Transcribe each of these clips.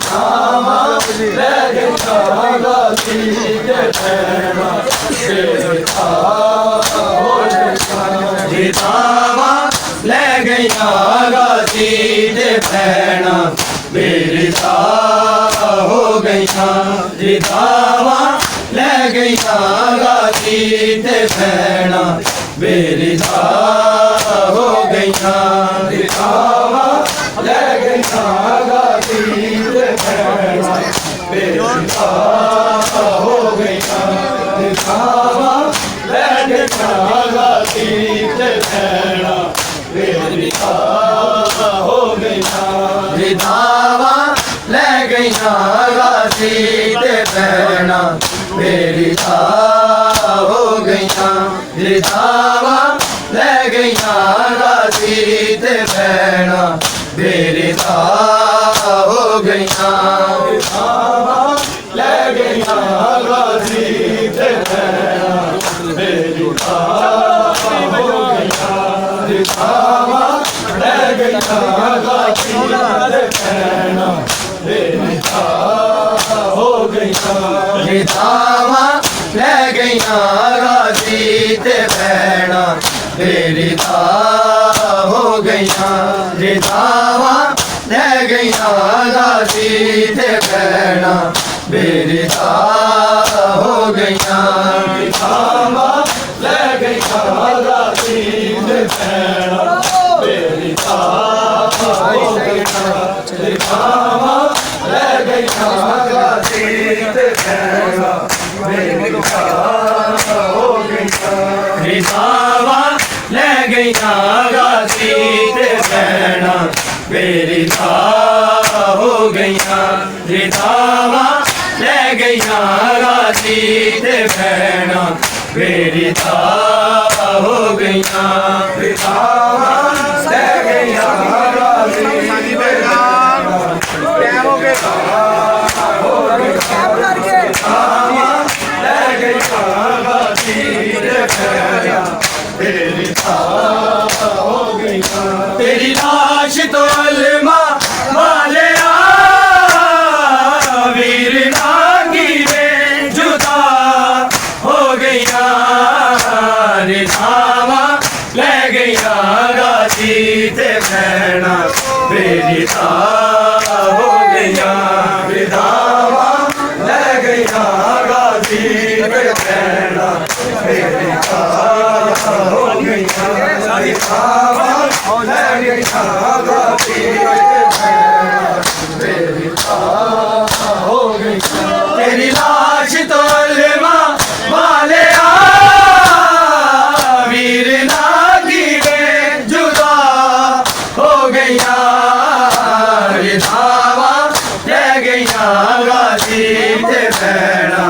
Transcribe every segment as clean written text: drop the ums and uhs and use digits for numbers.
रिठावा ले गईया गाती दे भैणा बेरिठा हो गईया रिठावा ले गईया गाती दे भैणा बेरिठा हो गईया रिठावा ले गईया गाती दे भैणा बेरिठा हो गईया रिठावा ले गईया गाती दे भैणा बेरिठा हो गईया रिठावा ले गईया गाती दे भैणा बेरिठा हो गईया रिठावा ले गईया गाती दे भैणा बेरिठा हो गईया रिठावा ले गईया गाती दे भैणा बेरिठा हो गईया रिठावा ले गईया गाती दे भैणा बेरिठा हो गईया रिठावा ले गईया गाती दे भैणा बेरिठा हो गईया रिठावा ले गईया गाती दे भैणा बेरिठा हो गईया रिठावा ले गईया गाती दे भैणा बेरिठा हो गईया रिठावा ले गईया गाती दे भैणा बेरिठा हो गईया रिठावा ले गईया गाती दे भैणा बेरिठा हो गईया रिठावा ले गईया गाती दे भैणा बेरिठा हो गईया रिठावा ले गईया गाती दे भैणा बेरिठा हो गईया रिठावा ले गईया गाती दे भैणा बेरिठा हो गईया रिठावा ले गईया गाती दे भैणा बेरिठा हो गईया तेरी लाश तो अलमा वाले वीर नागी में जुदा हो गईया रिठावा ले गईया गाती दे भैणा बेरिठा हो गईया रिठावा ले गईया गाती दे भैणा बेरिठा हो गईया रिठावा ले गईया गाती दे भैणा बेरिठा हो गईया तेरी लाश तो अलमा वाले वीर नागी में जुदा हो गईया रिठावा ले गईया गाती दे भैणा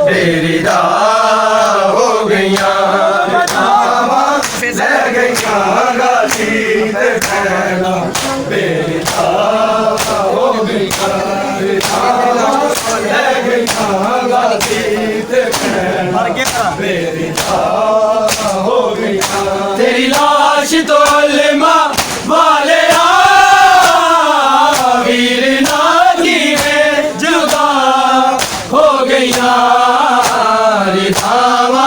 बेरिठा हो गईया रिठावा ले गईया गाती दे भैणा बेरिठा हो गईया रिठावा ले गईया गाती दे भैणा बेरिठा हो गईया तेरी लाश तो अलमा वाले वीर नागी में जुदा हो गईया रिठावा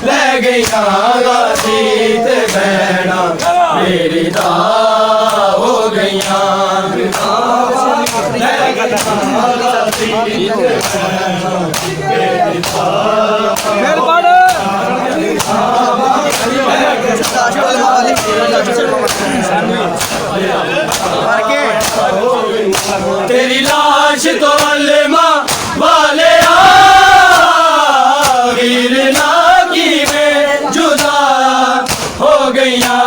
ले गईया गाती दे भैणा बेरिठा हो गईया रिठावा ले गईया गाती दे भैणा बेरिठा तेरी लाश तो अलमा वाले वीर नागी में जुदा हो गईया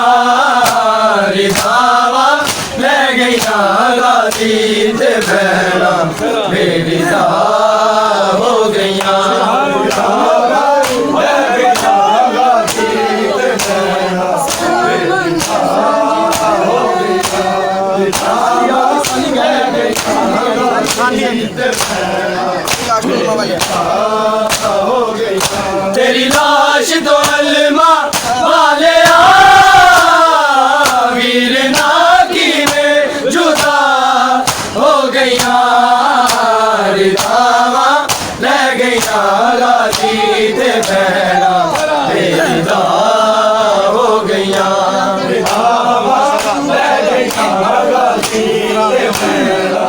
रिठावा ले गईया गाती दे भैणा बेरिठा हो गईया रिठावा ले गईया गाती दे भैणा बेरिठा हो गईया रिठावा ले गईया गाती दे भैणा बेरिठा हो गईया तेरी लाश तो अलमा वाले वीर नागी में जुदा हो गईया धावा ले गईया गाजी ते भैना मेरी दा हो गईया धावा ले गईया गाजी ते भैना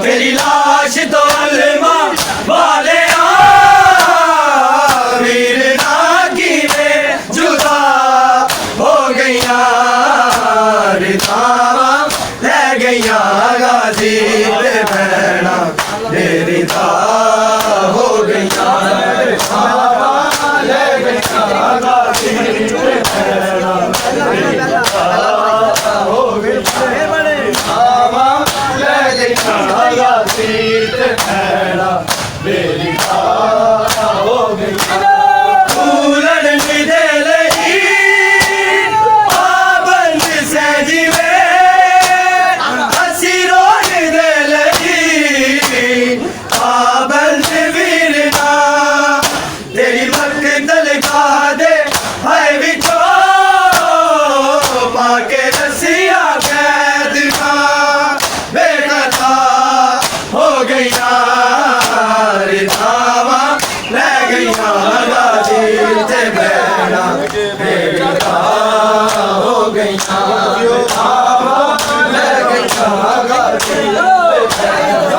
तेरी लाश तो अलमा वाले वीर नागी में जुदा हो गईया रितावा ले गईया गाजी पे बहना तेरी दा हो गईया ले गईया गाजी पे बहना हो मेरी हो गई लड़न दे लगी पाबंद से जीवे हसी रोन दे लगी पाबंद वीरना तेरी मकदल का दे है बिचो पाके रसिया कैद का बेगता हो गईया धावा ले गईया गाजी ते बहना बेगता हो गईया धावा ले गईया गाजी ते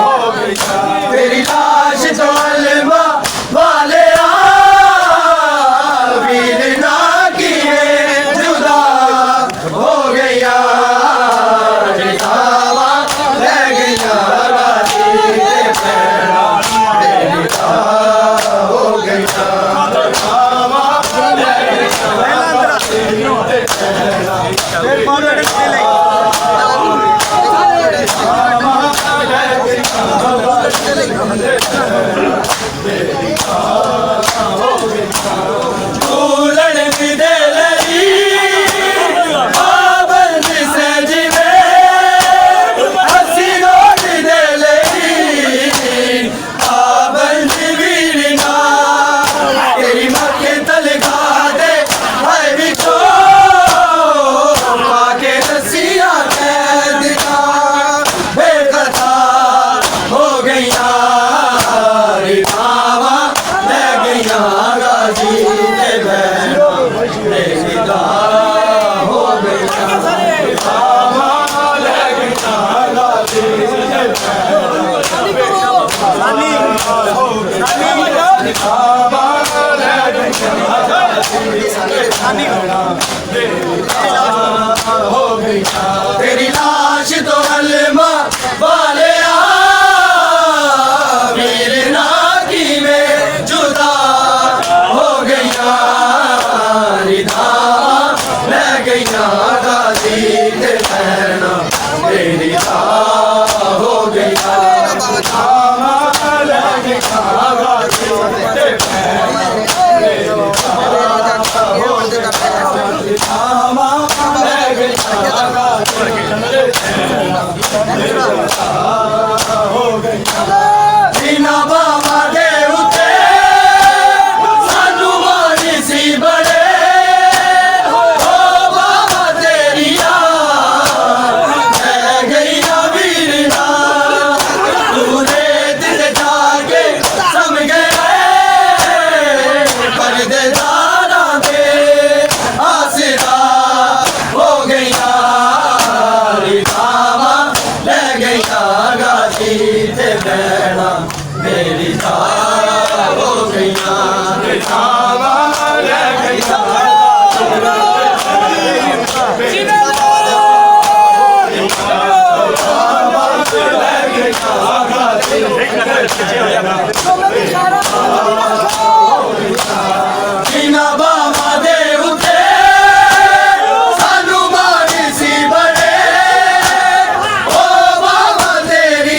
तेरी लाश तो अलमा वाले वीर ना किए जुदा हो गया रितावा ले गया राती के पैरा बेटा हो गया रितावा ले गया राती के पैरा तेरी लाश तो अलमा वाले वीर नाकी में जुदा हो गया रिधा ले गया गाजी के पैना तेरी हो गया ले गया गाजी के पैना बिना बाबा दे उते सानू मारी सी बड़े ओ बाबा तेरी मैं गई ना वीरना तूने दिल जाके सम गए परदेदारा दे आसरा हो गया रितावा ले गया गाजी ते बैना मेरी तारा हो गया रितावा ले गया बिना बाबा दे उते सानू मारी सी बड़े ओ बाबा तेरी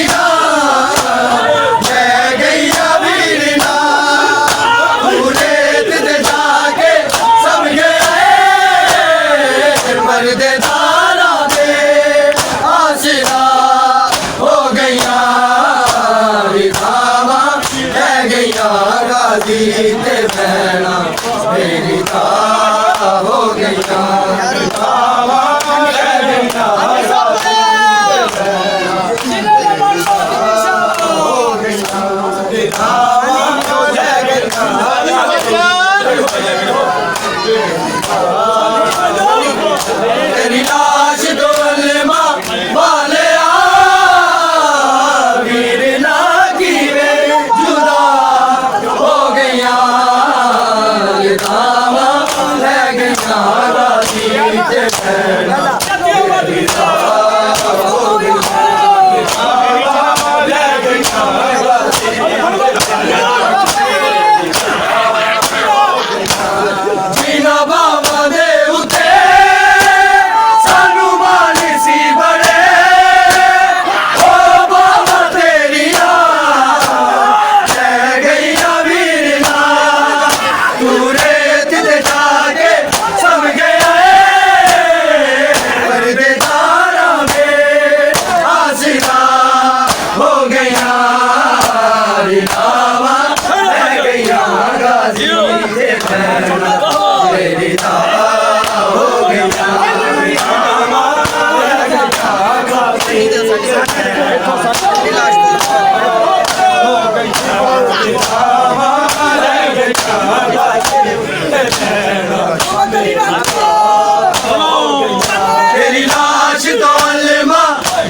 तेरी लाश तो अल्मा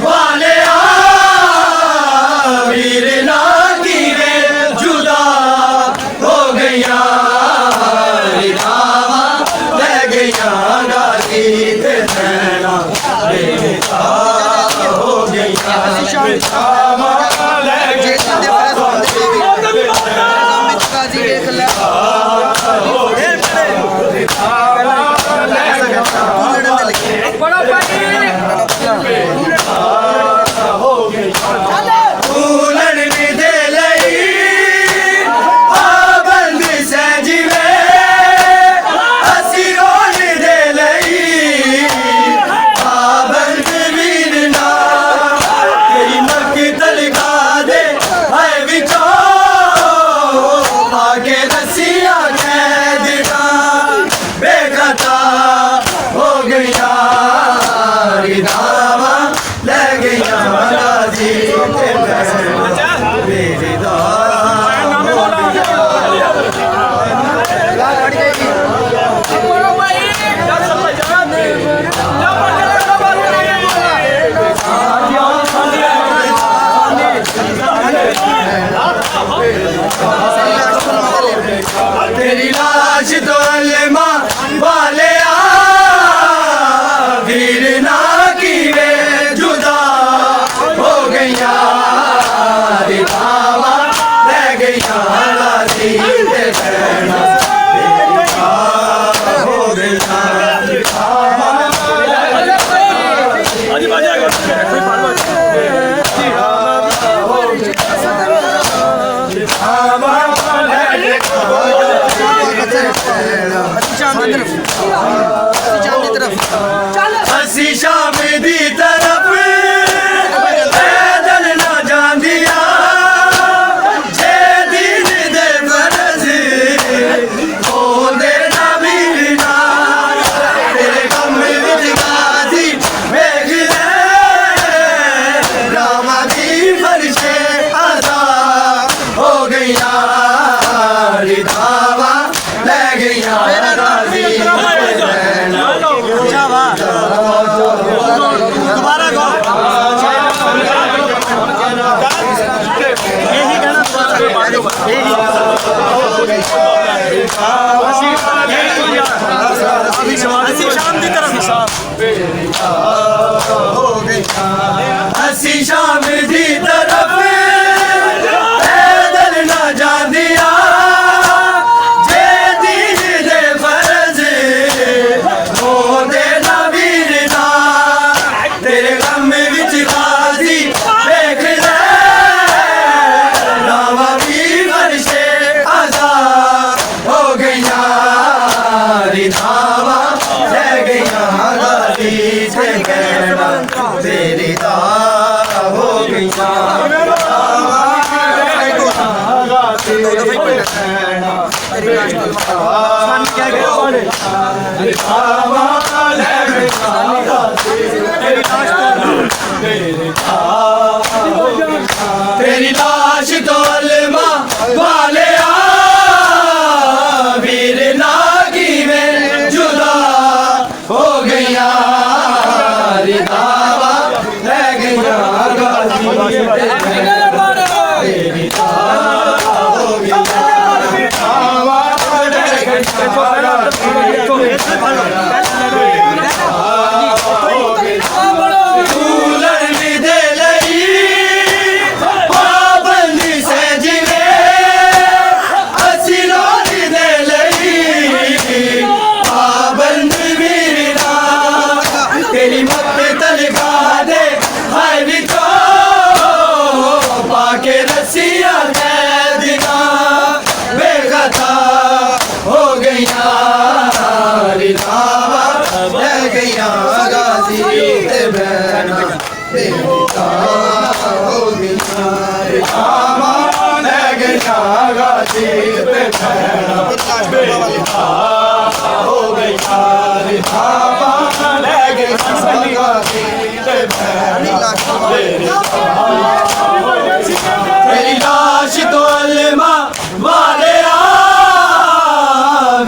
वाले वीर ना गिरे जुदा हो गया ले गया गाजी ते नैना हो गया तेरी लाश तो अल्मा वाले वीर ना गिरे जुदा हो गया ले गया गाजी ते नैना हो गया हसी शाम दी तरफ पैदल ना जांदिया जे दीन दे फर्ज होंदे ना वीरना तेरे गम विच गाजी वेख ले रामा दी फरशे अदा हो गया रिदावा ले गया गाजी हसी शाम दी तरफ पैदल ना जांदिया जे दीन दे फर्ज होंदे ना वीरना तेरे गम विच गाजी वेख ले रावा भी फरशे अदा हो गया रिदावा ले गया गाजी ते नैना तेरी दा हो गया तेरी लाश तो अल्मा वाले वीर ना गिरे जुदा हो गया रिदावा ले गया गाजी तेरी मत तलगा दे हाय विचो पाके रसिया कैदिना बेगता हो गया रिदावा ले गया गाजी ते बैना बेगता हो गया रिदावा ले गया गाजी ते बैना बेगता हो गया रिदावा ले गया गाजी ते बैना तेरी लाश तो अलमा वाले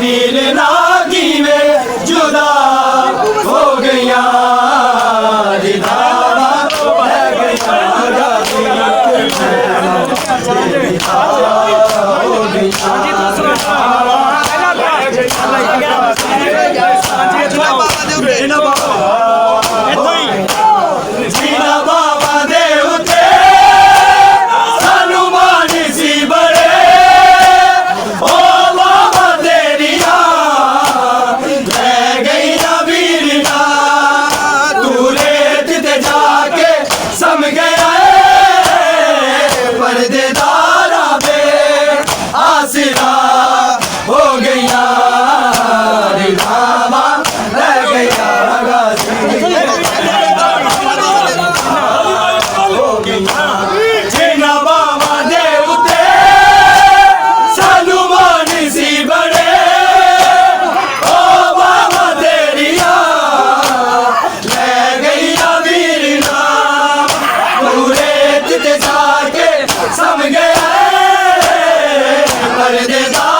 वीर नागी में जुदा हो गया रिधावा बह गया हो जीना बाबा दे उते सानू मान सी बड़े ओ बाबा तेरिया ले गई ना वीरना तू रेत ते जाके सम गया पर्देदारा पे आसरा हो गया रिधावा रह गया जीना बाबा दे उते सानू मान सी बड़े ओ बाबा तेरिया ले गई वीरना तू रेत ते जाके सम गया पर्देदार